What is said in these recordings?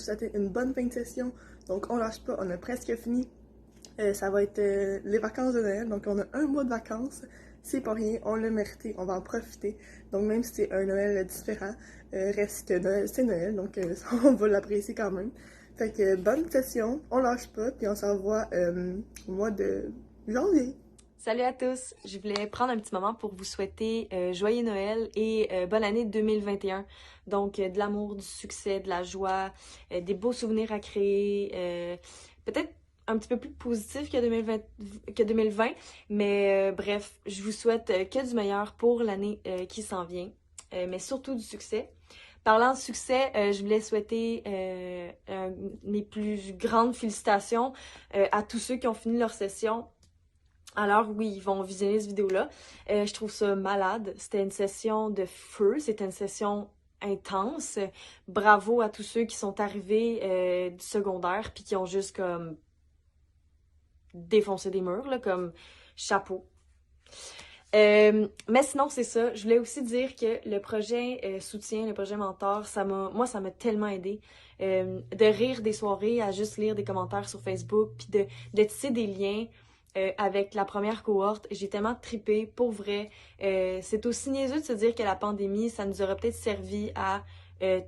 souhaiter une bonne fin de session. Donc, on lâche pas, on a presque fini. Ça va être les vacances de Noël, donc on a un mois de vacances. C'est pas rien, on l'a mérité, on va en profiter. Donc, même si c'est un Noël différent, reste que Noël, c'est Noël, donc on va l'apprécier quand même. Fait que bonne session, on lâche pas, puis on se revoit au mois de janvier. Salut à tous! Je voulais prendre un petit moment pour vous souhaiter joyeux Noël et bonne année 2021. Donc, de l'amour, du succès, de la joie, des beaux souvenirs à créer, peut-être un petit peu plus positif que 2020, mais bref, je vous souhaite que du meilleur pour l'année qui s'en vient, mais surtout du succès. Parlant de succès, je voulais souhaiter mes plus grandes félicitations à tous ceux qui ont fini leur session. Alors oui, ils vont visionner cette vidéo-là. Je trouve ça malade. C'était une session de feu, c'était une session intense. Bravo à tous ceux qui sont arrivés du secondaire puis qui ont juste comme défoncé des murs, là, comme chapeau. Mais sinon, c'est ça. Je voulais aussi dire que le projet soutien, le projet mentor, ça m'a tellement aidé. De rire des soirées à juste lire des commentaires sur Facebook puis de tisser des liens avec la première cohorte. J'ai tellement trippé, pour vrai. C'est aussi niaiseux de se dire que la pandémie, ça nous aurait peut-être servi à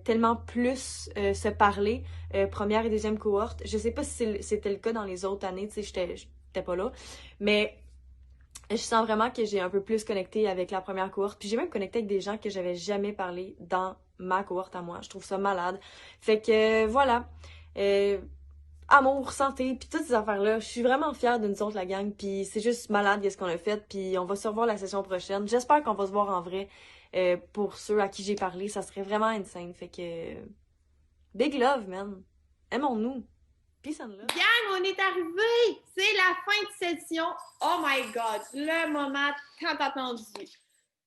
tellement plus se parler, première et deuxième cohorte. Je sais pas si c'était le cas dans les autres années, tu sais, j'étais pas là, mais je sens vraiment que j'ai un peu plus connecté avec la première cohorte, puis j'ai même connecté avec des gens que j'avais jamais parlé dans ma cohorte à moi. Je trouve ça malade. Fait que voilà. Amour, santé, puis toutes ces affaires-là. Je suis vraiment fière de nous autres, la gang, puis c'est juste malade qu'est-ce qu'on a fait, puis on va se revoir la session prochaine. J'espère qu'on va se voir en vrai. Pour ceux à qui j'ai parlé, ça serait vraiment insane. Fait que... Big love, man. Aimons-nous. Peace and love. Gang, on est arrivé! C'est la fin de session. Oh my God! Le moment tant attendu.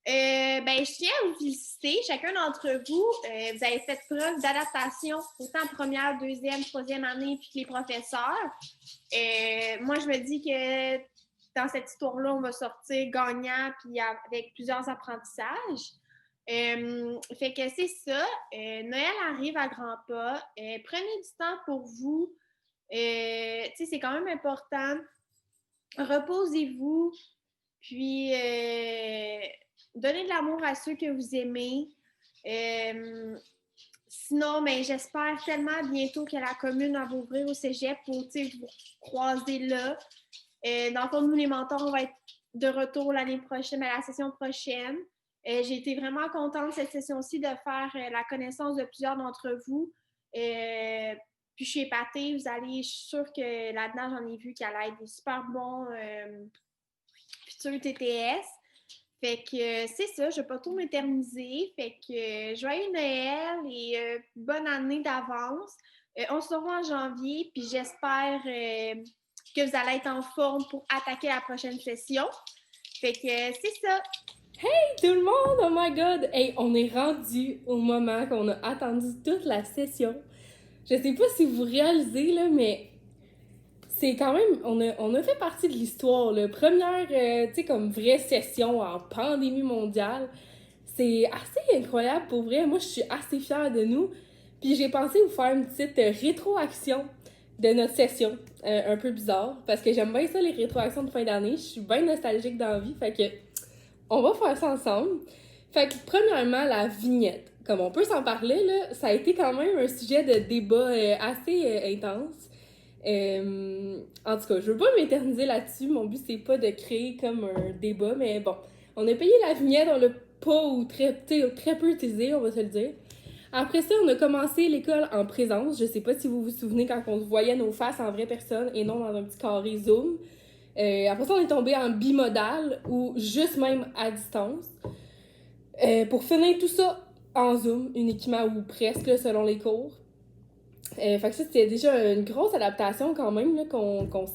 Je tiens à vous féliciter, chacun d'entre vous. Vous avez fait preuve d'adaptation, autant première, deuxième, troisième année, puis que les professeurs. Moi, je me dis que dans cette histoire-là, on va sortir gagnant, puis avec plusieurs apprentissages. Fait que c'est ça. Noël arrive à grands pas. Prenez du temps pour vous. C'est quand même important. Reposez-vous. Puis, donnez de l'amour à ceux que vous aimez. Sinon, j'espère tellement bientôt que la commune va ouvrir au cégep pour vous croiser là. Dans le fond, nous, les mentors, on va être de retour l'année prochaine, à la session prochaine. J'ai été vraiment contente cette session-ci de faire la connaissance de plusieurs d'entre vous. Puis je suis épatée. Je suis sûre que là-dedans, j'en ai vu qu'elle allait être des super bons futurs TTS. Fait que c'est ça, je ne vais pas tout m'éterniser. Fait que joyeux Noël et bonne année d'avance. On se revoit en janvier, puis j'espère que vous allez être en forme pour attaquer la prochaine session. Fait que c'est ça. Hey tout le monde! Oh my god! Hey, on est rendu au moment qu'on a attendu toute la session. Je sais pas si vous réalisez, là, mais c'est quand même... On a fait partie de l'histoire, là. Première, tu sais, comme vraie session en pandémie mondiale. C'est assez incroyable, pour vrai. Moi, je suis assez fière de nous. Puis j'ai pensé vous faire une petite rétroaction de notre session. Un peu bizarre, parce que j'aime bien ça, les rétroactions de fin d'année. Je suis bien nostalgique dans la vie, fait que on va faire ça ensemble. Fait que, premièrement, la vignette. Comme on peut s'en parler, là, ça a été quand même un sujet de débat assez intense. En tout cas, je veux pas m'éterniser là-dessus. Mon but, c'est pas de créer comme un débat, mais bon. On a payé la vignette, on l'a pas ou très peu utilisé, on va se le dire. Après ça, on a commencé l'école en présence. Je sais pas si vous vous souvenez quand on voyait nos faces en vraie personne et non dans un petit carré Zoom. Après ça, on est tombé en bimodal ou juste même à distance. Pour finir tout ça en Zoom, uniquement ou presque là, selon les cours. Fait que ça, c'était déjà une grosse adaptation quand même là, qu'on a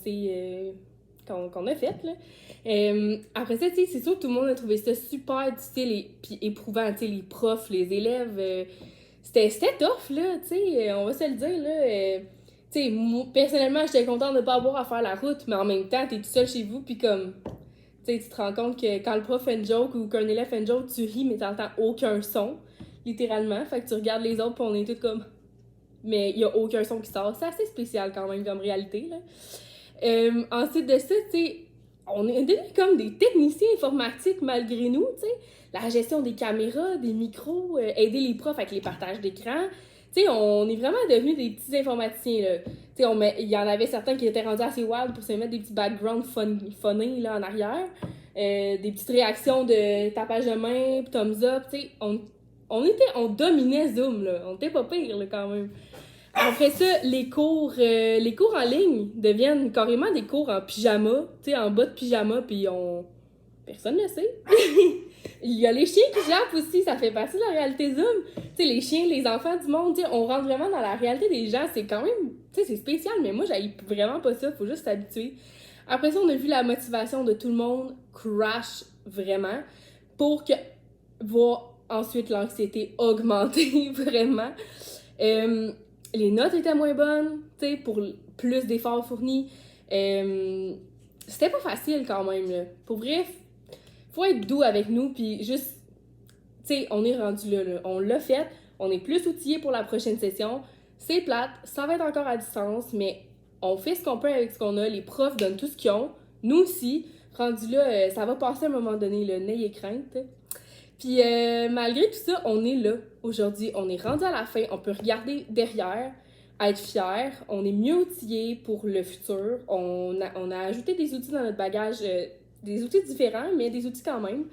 faite. Après ça, c'est sûr que tout le monde a trouvé ça super difficile puis éprouvant. Les profs, les élèves, c'était tough, là, on va se le dire, là. Moi, personnellement, j'étais contente de ne pas avoir à faire la route, mais en même temps, t'es tout seul chez vous, puis comme, tu te rends compte que quand le prof fait une joke ou qu'un élève fait une joke, tu ris, mais t'entends aucun son, littéralement. Fait que tu regardes les autres, puis on est tous comme, mais il n'y a aucun son qui sort. C'est assez spécial quand même comme réalité, là. Ensuite de ça, tu sais, on est devenus comme des techniciens informatiques malgré nous, tu sais. La gestion des caméras, des micros, aider les profs avec les partages d'écran. Tu sais, on est vraiment devenus des petits informaticiens, là. Tu sais, il y en avait certains qui étaient rendus assez wild pour se mettre des petits backgrounds funny, là, en arrière. Des petites réactions de tapage de main, thumbs up, tu sais. On dominait Zoom, là. On était pas pire, là, quand même. Après ça, les cours en ligne deviennent carrément des cours en pyjama, tu sais, en bas de pyjama, puis personne ne sait. Il y a les chiens qui jappent aussi, ça fait partie de la réalité Zoom. Tu sais, les chiens, les enfants du monde, tu sais, on rentre vraiment dans la réalité des gens. C'est quand même, tu sais, c'est spécial, mais moi, j'haïs vraiment pas ça, faut juste s'habituer. Après ça, on a vu la motivation de tout le monde crash vraiment pour voir ensuite l'anxiété augmenter vraiment. Les notes étaient moins bonnes, tu sais, pour plus d'efforts fournis. C'était pas facile quand même, là. Pour vrai, faut être doux avec nous, puis juste, tu sais, on est rendu là. On l'a fait, on est plus outillés pour la prochaine session. C'est plate, ça va être encore à distance, mais on fait ce qu'on peut avec ce qu'on a. Les profs donnent tout ce qu'ils ont. Nous aussi, rendu là, ça va passer à un moment donné, là, n'ayez crainte. Puis malgré tout ça, on est là aujourd'hui. On est rendu à la fin. On peut regarder derrière, être fier. On est mieux outillé pour le futur. On a ajouté des outils dans notre bagage, des outils différents, mais des outils quand même.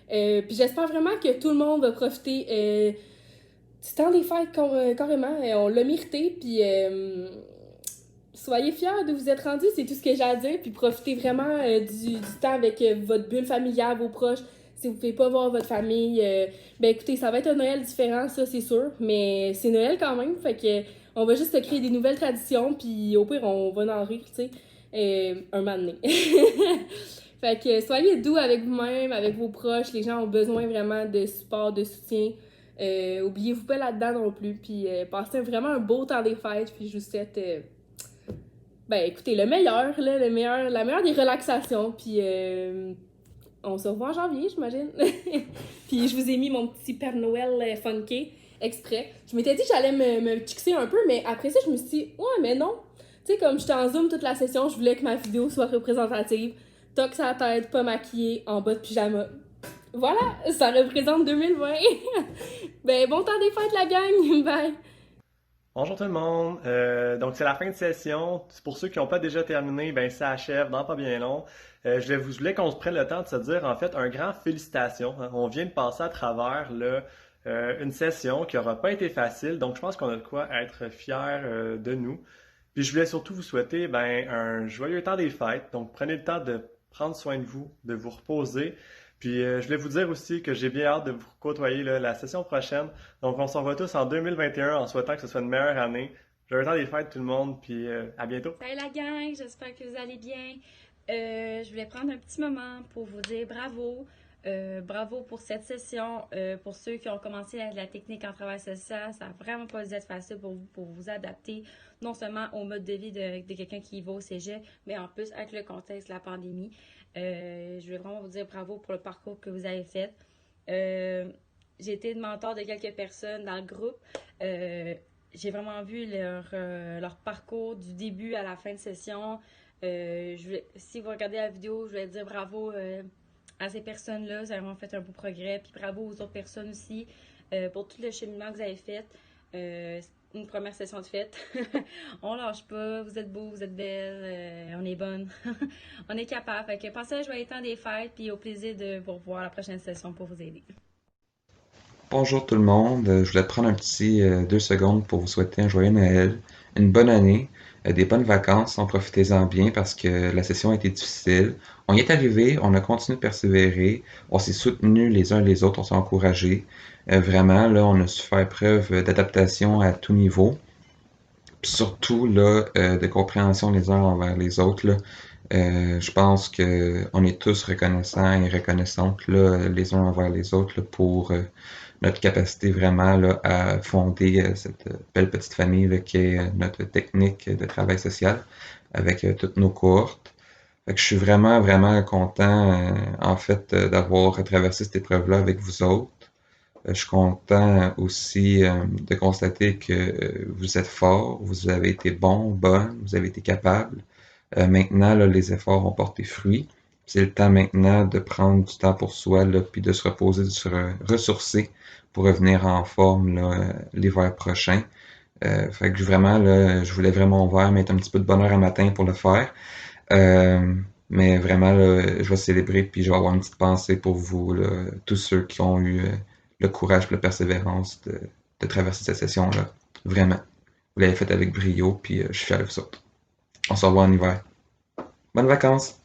Puis j'espère vraiment que tout le monde va profiter du temps des fêtes carrément. On l'a mérité. Puis soyez fiers de vous être rendus. C'est tout ce que j'ai à dire. Puis profitez vraiment du temps avec votre bulle familiale, vos proches. Si vous ne pouvez pas voir votre famille, ben écoutez, ça va être un Noël différent, ça c'est sûr, mais c'est Noël quand même, fait que on va juste se créer des nouvelles traditions, puis au pire, on va en rire, tu sais, un moment donné. Fait que soyez doux avec vous-même, avec vos proches, les gens ont besoin vraiment de support, de soutien. Oubliez-vous pas là-dedans non plus, puis passez vraiment un beau temps des fêtes, puis je vous souhaite, ben écoutez, le meilleur, là, la meilleure des relaxations, puis... on se revoit en janvier, j'imagine. Puis je vous ai mis mon petit Père Noël funky exprès. Je m'étais dit que j'allais me fixer un peu, mais après ça, je me suis dit, ouais, mais non. Tu sais, comme j'étais en Zoom toute la session, je voulais que ma vidéo soit représentative. Toc sur la tête, pas maquillée, en bas de pyjama. Voilà, ça représente 2020. Ben, bon temps des fêtes, la gang. Bye. Bonjour tout le monde. Donc c'est la fin de session. Pour ceux qui n'ont pas déjà terminé, ben ça achève dans pas bien long. Je voulais qu'on se prenne le temps de se dire en fait un grand félicitations. Hein. On vient de passer à travers là, une session qui n'aura pas été facile. Donc je pense qu'on a de quoi être fiers de nous. Puis je voulais surtout vous souhaiter ben, un joyeux temps des fêtes. Donc prenez le temps de prendre soin de vous reposer. Puis je voulais vous dire aussi que j'ai bien hâte de vous côtoyer là, la session prochaine. Donc on se revoit tous en 2021 en souhaitant que ce soit une meilleure année. Joyeux temps des fêtes tout le monde, puis à bientôt. Salut la gang, j'espère que vous allez bien. Je voulais prendre un petit moment pour vous dire bravo. Bravo pour cette session. Pour ceux qui ont commencé la technique en travail social, ça n'a vraiment pas dû être facile pour vous adapter, non seulement au mode de vie de quelqu'un qui va au cégep, mais en plus avec le contexte de la pandémie. Je voulais vraiment vous dire bravo pour le parcours que vous avez fait. J'ai été le mentor de quelques personnes dans le groupe. J'ai vraiment vu leur parcours du début à la fin de session. Si vous regardez la vidéo, je voulais dire bravo à ces personnes-là. Vous avez vraiment fait un beau progrès. Puis bravo aux autres personnes aussi pour tout le cheminement que vous avez fait. Une première session de fête. On lâche pas. Vous êtes beaux, vous êtes belles. On est bonnes. On est capable. Fait que passez un joyeux temps des fêtes. Puis au plaisir de vous revoir à la prochaine session pour vous aider. Bonjour tout le monde, je voulais prendre un petit 2 secondes pour vous souhaiter un joyeux Noël, une bonne année, des bonnes vacances, en profitez-en bien parce que la session a été difficile. On y est arrivé, on a continué de persévérer, on s'est soutenus les uns les autres, on s'est encouragés. Vraiment, là, on a su faire preuve d'adaptation à tout niveau, puis surtout là, de compréhension les uns envers les autres. Là. Je pense que on est tous reconnaissants et reconnaissantes là, les uns envers les autres là, pour notre capacité vraiment là, à fonder cette belle petite famille là, qui est notre technique de travail social avec toutes nos cohortes. Fait que je suis vraiment, vraiment content en fait d'avoir traversé cette épreuve-là avec vous autres. Je suis content aussi de constater que vous êtes forts, vous avez été bons, bonnes, vous avez été capables. Maintenant, là, les efforts ont porté fruit. C'est le temps maintenant de prendre du temps pour soi, là, puis de se reposer, de se ressourcer pour revenir en forme là, l'hiver prochain. Fait que vraiment, là, je voulais vraiment ouvert, mettre un petit peu de bonheur un matin pour le faire. Euh, mais vraiment, là, je vais célébrer, puis je vais avoir une petite pensée pour vous, là, tous ceux qui ont eu le courage et la persévérance de traverser cette session-là. Vraiment. Vous l'avez fait avec brio, puis je suis fier de vous autres. On se revoit en hiver. Bonnes vacances!